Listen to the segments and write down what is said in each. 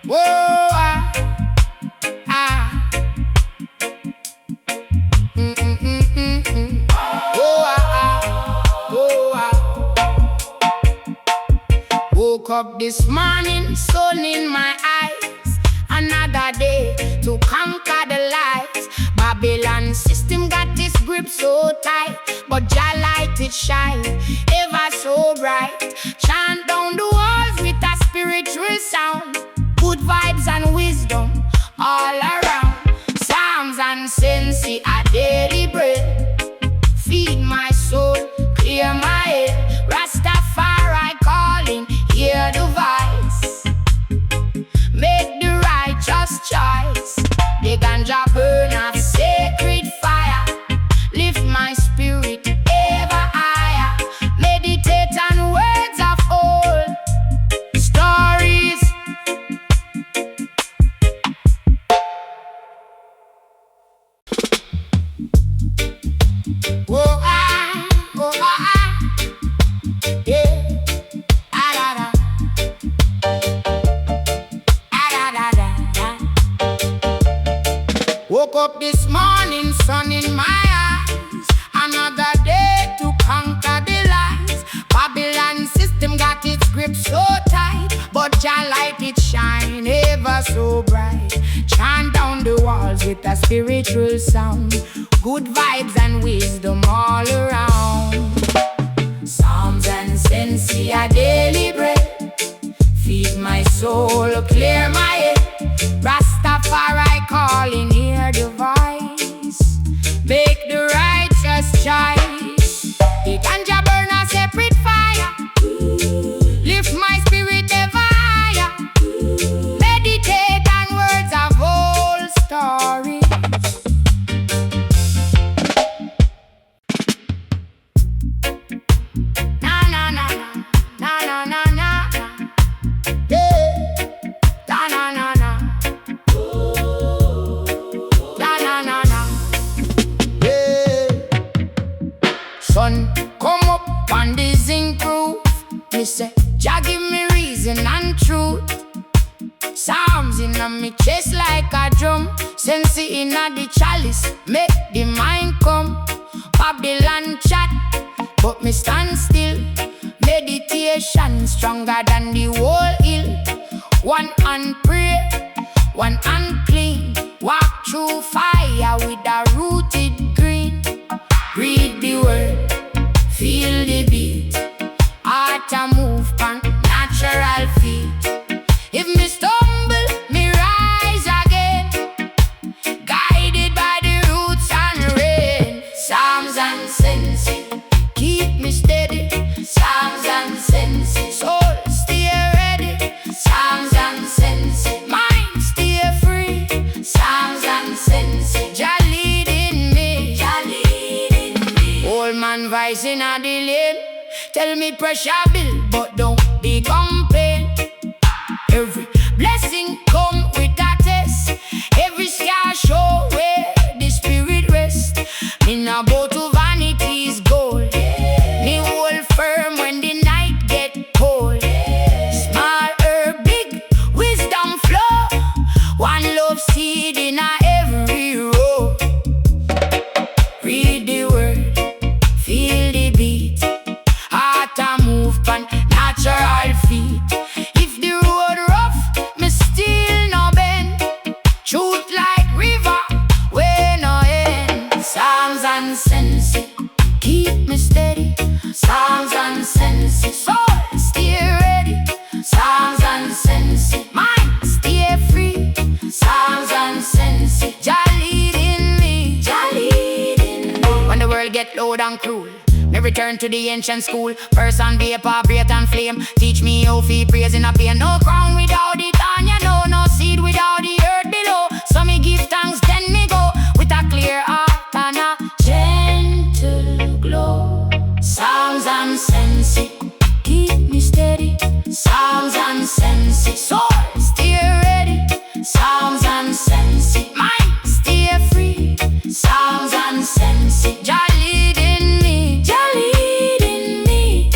Whoa, ah, ah. Oh, ah, oh, ah. Woke up this morning, sun in my eyes. Another day to conquer the lies. Babylon system got this grip so tight, but Jah light it shine, ever so bright. Chant down the walls with a spiritual sound. Good vibes and wisdom all around. Psalms and SENSI a daily bread. Feed my soul, clear my head. Rastafari calling, hear the voice. Make the righteous choice. The ganja burn of sacred fire. Lift my spirit ever higher. Meditate on words of old stories. Oh, ah, oh, ah, yeah. Ah, da, da. Ah, da, da, da, da. Woke up this morning, sun in my eyes. Another day to conquer the lies. Babylon system got its grip so tight, but Jah light it shine ever so bright. Chant down the walls with a spiritual sound. Good vibes and wisdom all around. Psalms and SENSI a daily bread. Feed my soul, clear my head. Rastafari calling, hear the voice. Make the righteous choice. The ganja burn a separate fire. Lift my spirit ever higher. Meditate on words of old stories. Na na na na na na na. Yeah. Na na na na. Na na na na. Yeah. Sun come up on the zinc roof. Me say, Jah give me reason and truth. Psalms in me chest like a drum. SENSI in the chalice, make the mind come. Babylon chat, but me stand still. Meditation stronger than the whole hill. One hand pray, one hand clean. Walk through fire with a rooted green. Read the word, feel the beat. Heart a move on natural feet. If me stumble, me rise again. Guided by the roots and rain. Psalms and SENSI keep me steady. Psalms and SENSI soul stay ready. Psalms and SENSI mind stay free. Psalms and SENSI Jah leading me. Jah leading me. Old man vice in a the lane. Tell me pressure bill, but don't be complain. Every blessing come with a test. Every scar show where the spirit rest. Me nah go to vanity's goal. Me hold firm when the night get cold. Small herb, big wisdom flow. One love seed in a every row. Read the word, feel the beat. Heart a move on natural feet. If the road rough, me still no bend. Truth like river, where no end. Psalms and SENSI keep me steady. Psalms and SENSI soul stay ready. Psalms and SENSI mind stay free. Psalms and SENSI Jah leading me. Jah leading me. When the world get loud and cruel, me return to the ancient school. Person, vapor, breath and flame. Teach me how to praise in a pain. No crown without it on, you know. No seed without the earth below. So me give thanks, then me go with a clear heart and a gentle glow. Psalms and SENSI keep me steady. Psalms and SENSI soul stay ready. Psalms and SENSI mind stay free. Psalms and SENSI Jah leading me. Jah leading me.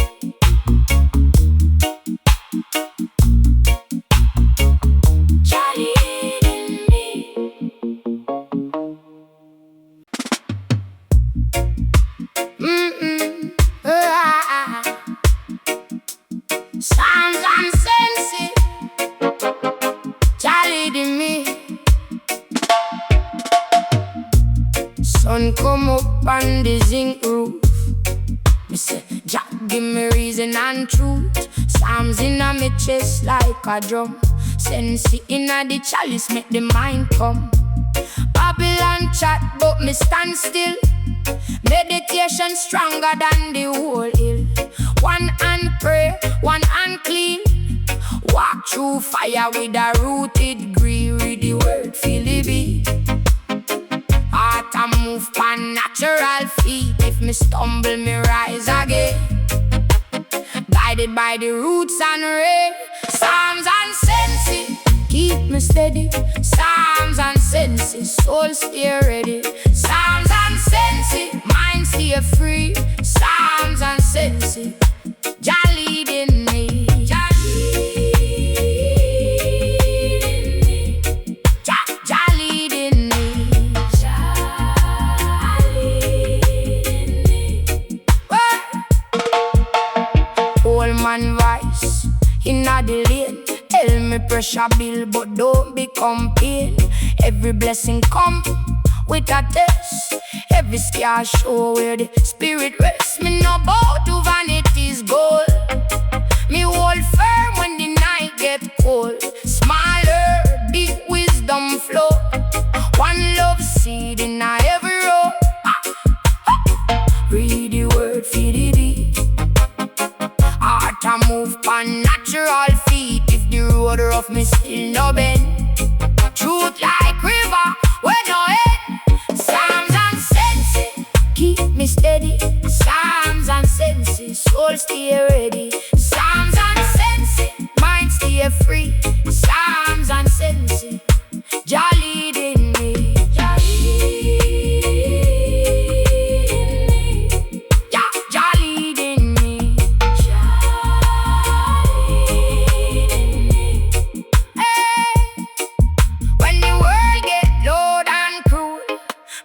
on the zinc roof. Me say, Jah give me reason and truth. Psalms inna me chest like a drum. SENSI inna the chalice make the mind come. Babylon chat but me stand still. Meditation stronger than the whole hill. One hand pray, one hand clean. Walk through fire with a rooted green. Read the word, feel the beat. Heart a move pan natural feet. If me stumble, me rise again. Guided by the roots and rain. Psalms and SENSI keep me steady. Psalms and SENSI, soul stay ready. Psalms and SENSI, mind stay free. Psalms and SENSI, Jah leading me. Jah leading me. Jah leading me. Jah leading me. Old man voice inna the lane. Tell me pressure bill, but don't become pain. Every blessing come with a test. Every scar show where the spirit rests. Me no bow to vanity's goal. Me hold firm when the night get cold. Smaller, big wisdom flow. One love seed in every row. Read the word, feed the deed. Heart a move on natural feet. If the road rough, me still no bend. Truth like river, where no end. Psalms and SENSI keep me steady. Psalms and SENSI, soul stay ready. Psalms and SENSI, mind stay free. Psalms and SENSI, Jah leading me. Jah leading me. Jah leading me. Jah leading me. Hey. When the world get loud and cruel,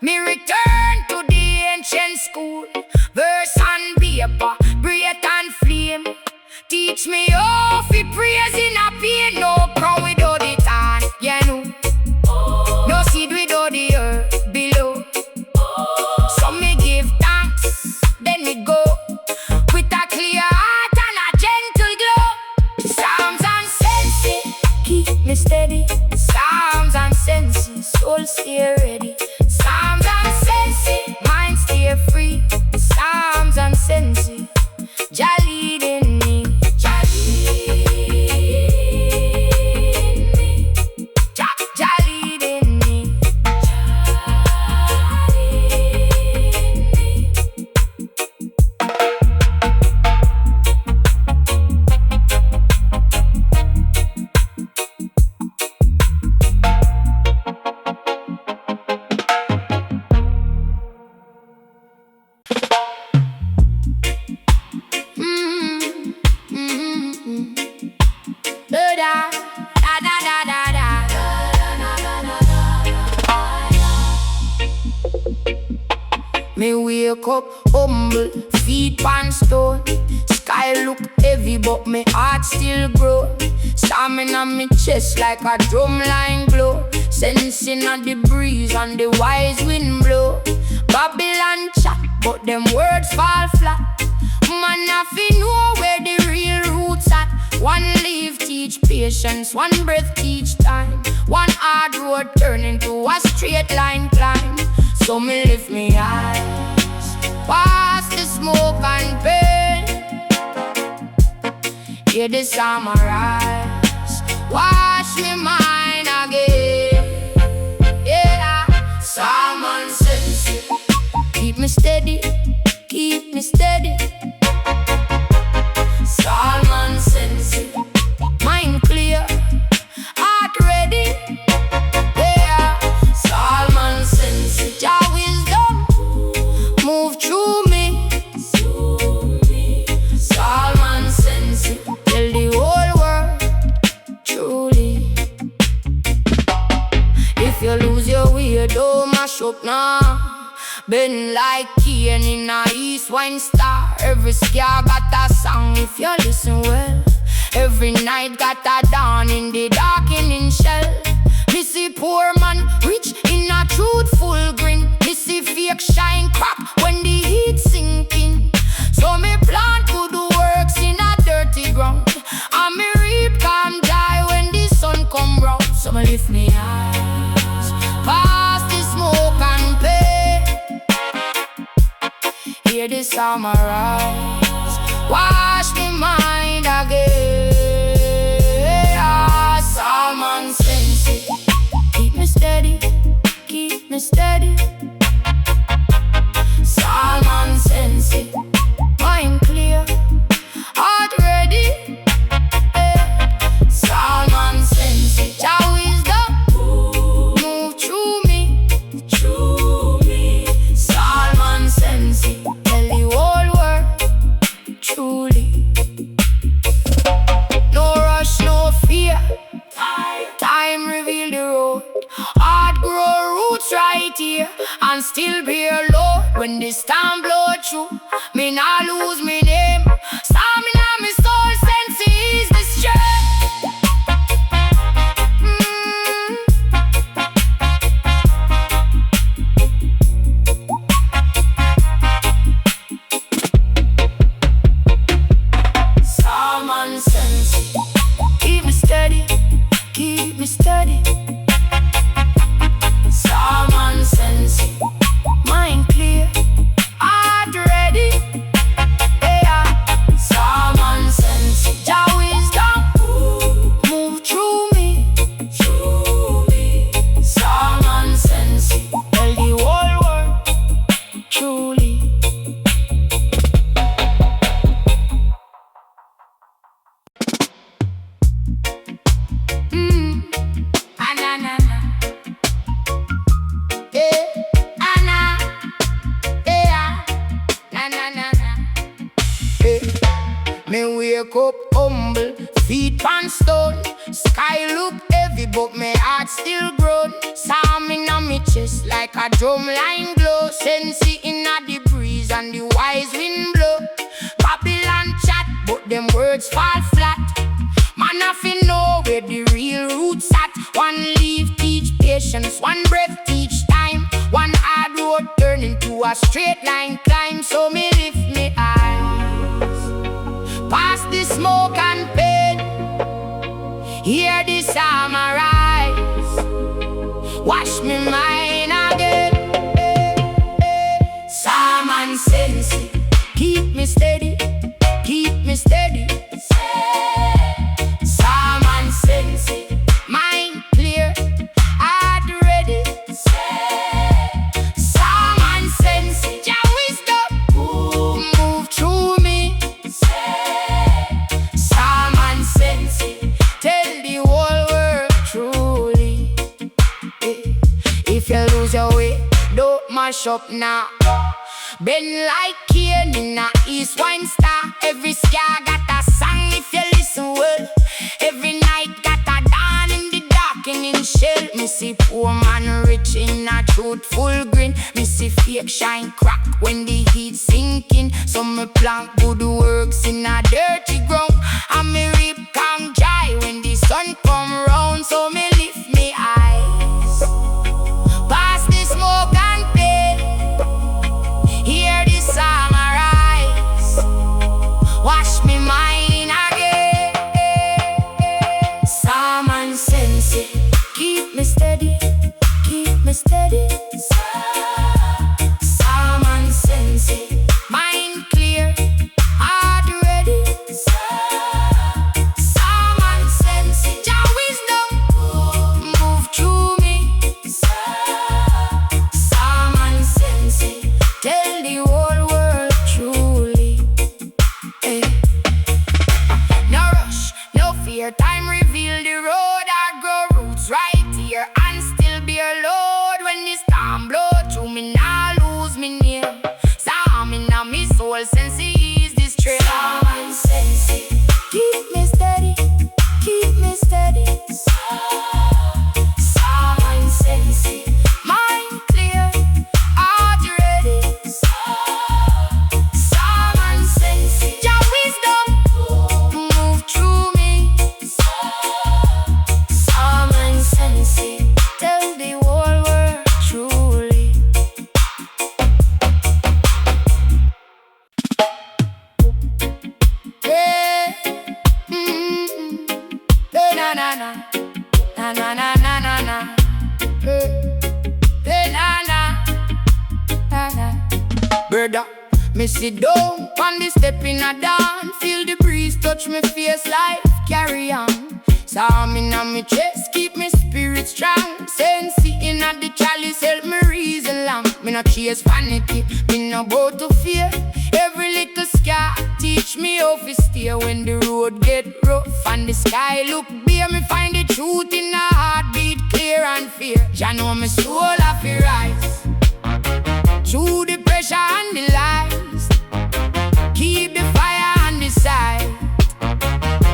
me return to the ancient school. Verse and paper, breath and flame. Teach me how fi praise in a pain. No crown without the tan, you know. No seed without the earth below. So me give thanks, then me go with a clear heart and a gentle glow. Psalms and SENSI keep me steady. Psalms and SENSI, soul stay ready. Psalms and SENSI, mind stay free. Psalms and SENSI, Jah leading me. Jah leading me. Jah leading me. Jah leading me. Da da da da da. Me wake up humble, feet on stone. Sky look heavy, but me heart still grow. Stamina me chest like a drum line glow. Sensing on the breeze and the wise wind blow. Babylon chat, but them words fall flat. Man, I fi know where the real roots at. One leaf teach patience, one breath teach time. One hard road turn into a straight line climb. So me lift me eyes past the smoke and pain. Hear the summer rise, wash me mind again. Yeah, Psalm and SENSI keep me steady, keep me steady. Psalm and SENSI, mind clear, heart ready. Yeah, Psalm and SENSI, Jah wisdom move through me. Psalm and SENSI, tell the whole world truly. If you lose your way, don't mash up now. Been like Cain in a east wine star. Every scar got a song if you listen well. Every night got a dawn in the darkening shell. Me see poor man rich in a truthful grin. Me see fake shine crack I'ma lift me eyes past the smoke and pain. Hear the summer rise, wash me mind again. Salmon SENSI, keep me steady, keep me steady. Salmon SENSI, mind clear, heart ready. Salmon SENSI, Jah wisdom move through me, through me. Salmon SENSI, tell the whole world truly. No rush, no fear, time reveal the road. Heart grow roots right here and still bear low. When the storm blow through, me nah lose me name. Stamina me soul, SENSI is the strength. Salmon SENSI, keep me steady, keep me steady. Salmon SENSI, mind clear, heart ready. Yeah. Salmon SENSI, Jah wisdom move through me, through me. Salmon SENSI, tell the whole world truly. Me wake up humble, feet on stone. Sky look heavy, but my heart still grown. Psalm inna me chest like a drum line blow. SENSI inna the breeze and the wise wind blow. Babylon chat, but them words fall flat. Man have to know where the real roots at. One leaf teach patience, one breath teach time. One hard road turn into a straight line climb. So me lift me eyes past the smoke and pain. Hear the summer rise, wash me mind again. Salmon SENSI, keep me steady, keep me steady. Salmon SENSI, mind clear, heart ready. Salmon SENSI, Jah wisdom move through me. Salmon SENSI, tell the whole world truly. If you lose your way, don't mash up now. Bend like Cain in a east wine star. Every scar got a song if you listen well. Every night got a dawn in the darkening shell. Me see poor man rich in a truthful grin. Me see fake shine crack when the heat sinking. So me plant good works in a dirty ground, and me reap calm joy when the sun come round. So me lift me eyes past the smoke and pain. Hear the summer rise, wash me mind again. Salmon SENSI, keep me steady, keep me steady. Salmon SENSI, mind clear, heart ready. Salmon SENSI, Jah wisdom move through me. Salmon SENSI, tell the whole world truly. No rush, no fear, time reveal the road. I grow roots right here and still be a load. When the storm blow through me, now lose me name. Psalm inna me soul, SENSI is the strength. Salmon SENSI, keep me steady, keep me steady. Salmon SENSI, mind clear, heart ready. Salmon SENSI, Jah wisdom move through me. Salmon SENSI, tell the whole world truly. Yeah. Na na na na na na na. brother. Me sit down on the step in a dawn, feel the breeze touch me face, life carry on. Psalm in a me chest, keep me spirit strong. SENSI in a the chalice, help me reason long. Me no chase vanity, me no go to fear. Every little scar teach me how to steer. When the road get rough and the sky look bare, me find the truth in a heartbeat clear and fear. Jah know me soul have to rise through the pressure and the lies. Keep the fire on the side,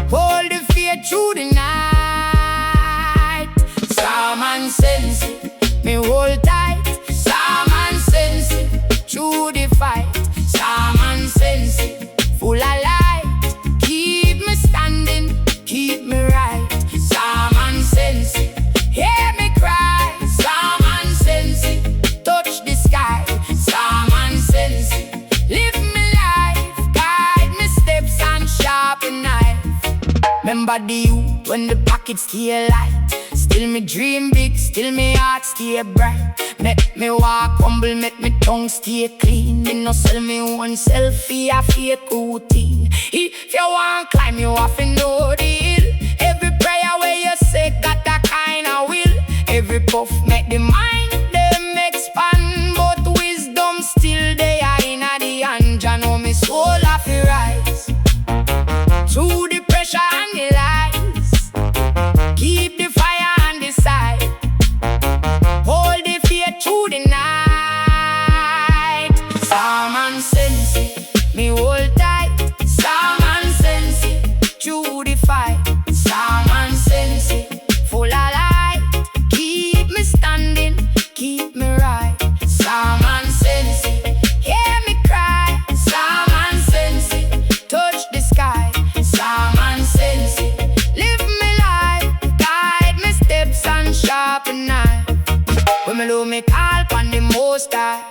hold the fear through the night. Psalm and SENSI, me hold tight. Psalm and SENSI, through the fight. Psalm and SENSI, full of light. Keep me standing, keep me right. Psalm and SENSI, hear me cry. Psalm and SENSI, touch the sky. Psalm and SENSI, live me life, guide me steps and sharpen knife. Remember the youth when the pockets stay light. Still me dream big, still me heart stay bright. Make me walk humble, make me tongue stay clean. Me no sell me one selfie, a fake routine. If you want climb, you have to know the hill. Every prayer where you say got that kind of will. Every puff make the mind them expand, but wisdom still they are in the hand. Jah know me soul have to rise through the pressure and the lies. Keep the fire on the side, hold the fear through the night. Psalm and SENSI, me hold tight. Psalm and SENSI, through the fight. Psalm and SENSI, full of light. Keep me standing, keep me right. Psalm and SENSI, hear me cry. Psalm and SENSI, touch the sky. Psalm and SENSI, live me life, guide me steps and sharpen knife. When me low me call on the most high.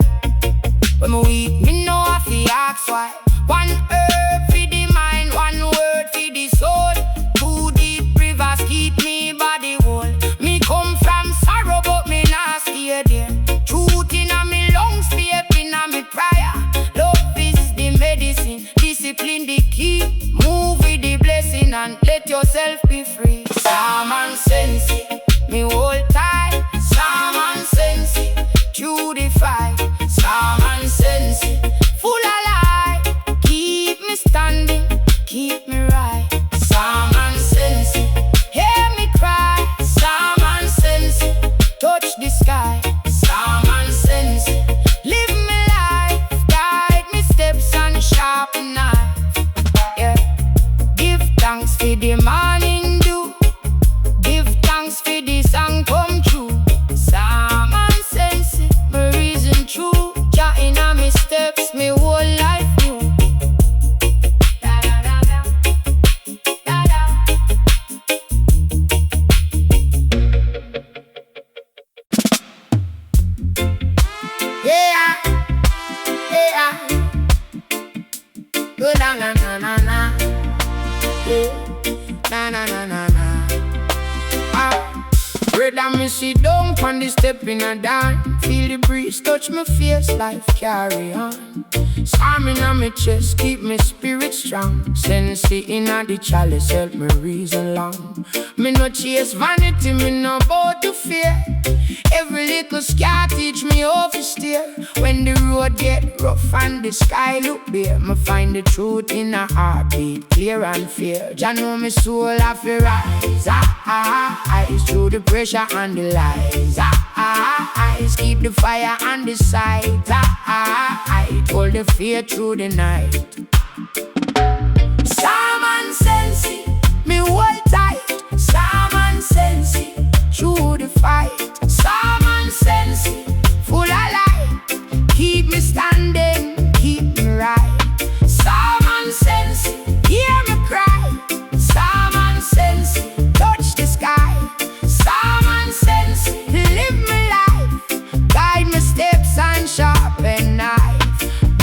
When me weak, me know I fi ask why. One herb for the mind, one word for the soul. Two deep rivers keep me body whole. Me come from sorrow, but me not stay there. Truth in a me lungs, faith in a me prayer. Love is the medicine, discipline the key. Move with the blessing and let yourself be free. Psalm and SENSI, me hold tight. Psalm and SENSI, through the fight. Psalm and SENSI, full of light. Keep me standing, keep me right. Psalm and SENSI, hear me cry. Psalm and SENSI, touch the sky. Psalm and SENSI, live me life, guide me steps and sharpen knife. Yeah. Give thanks for the morning dew. Give thanks for the song come true. Psalm and SENSI, my reason true. Jah inna me steps, me whole life new. Da da da da, da da. Yeah, yeah. Go na na na na na. Yeah, na na na na na. Brother, me sit down on the step in a dawn. Feel the breeze touch my face, life carry on. Psalm in a me chest, keep me spirit strong. SENSI in a the chalice, help me reason long. Me no chase vanity, me no bow to fear. Every little scar teach me how to steer. When the road get rough and the sky look bare, me find the truth in a heartbeat, clear and fair. Jah know me soul have to rise. Eyes through the pressure and the lies. Eyes keep the fire on the side. Eyes hold the fear through the night. Psalm and SENSI, me hold tight. Psalm and SENSI, through the fight. Psalm and SENSI, full of light. Keep me standing, keep me right. Psalm and SENSI, hear me cry. Psalm and SENSI, touch the sky. Psalm and SENSI, live me life, guide me steps and sharpen knife.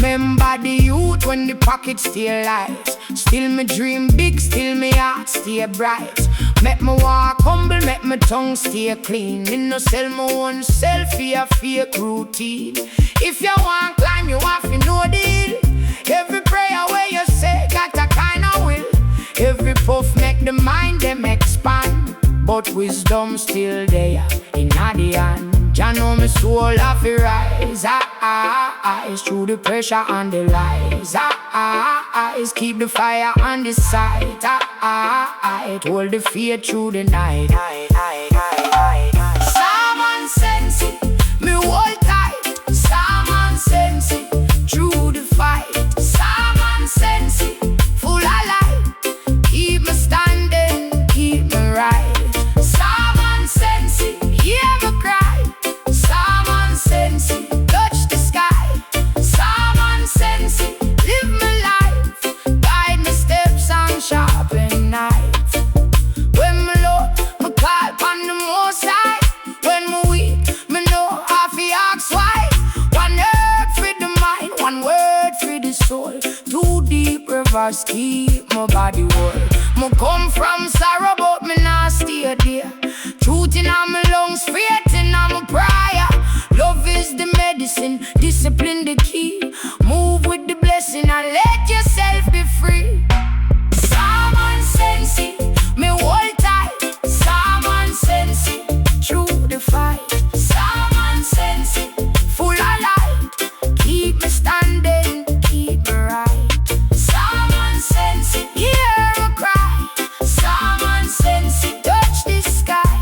Remember the youth when the pockets stay light. Still me dream big, still me heart stay bright. Make me walk humble, make my tongue stay clean. Me no sell my own self for a fake routine. If you want climb, you have to know the hill. Every prayer where you say got a kind of will. Every puff make the mind them expand. But wisdom still there in the hand. Jah know me soul have to rise. It's through the pressure and the lies. It's keep the fire on the side. Hold the faith through the night. Salmon SENSI, me hold tight. Salmon SENSI, through the fight. Salmon SENSI, full of light. Keep me standing, keep me right. Salmon SENSI, hear me cry. Salmon SENSI, touch the sky. Salmon SENSI, live my life. Guide my steps and sharpen knife. When me low, me call upon the Most High. When me weak, me know how to ask why. One word for the mind, one word for the soul. Two deep rivers keep my body whole. Me come from sorrow, but me not stay there. Truth in my lungs, faith in my prayer. Love is the medicine, discipline the key. Move with the blessing and let yourself be free. Salmon SENSI, me hold tight. Salmon SENSI, through the fight. Salmon SENSI, full of light. Keep me standing, keep me right. Salmon SENSI, hear me cry. Salmon SENSI, touch the sky.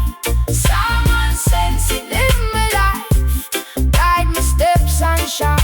Salmon SENSI, live my life. Guide my steps and shine.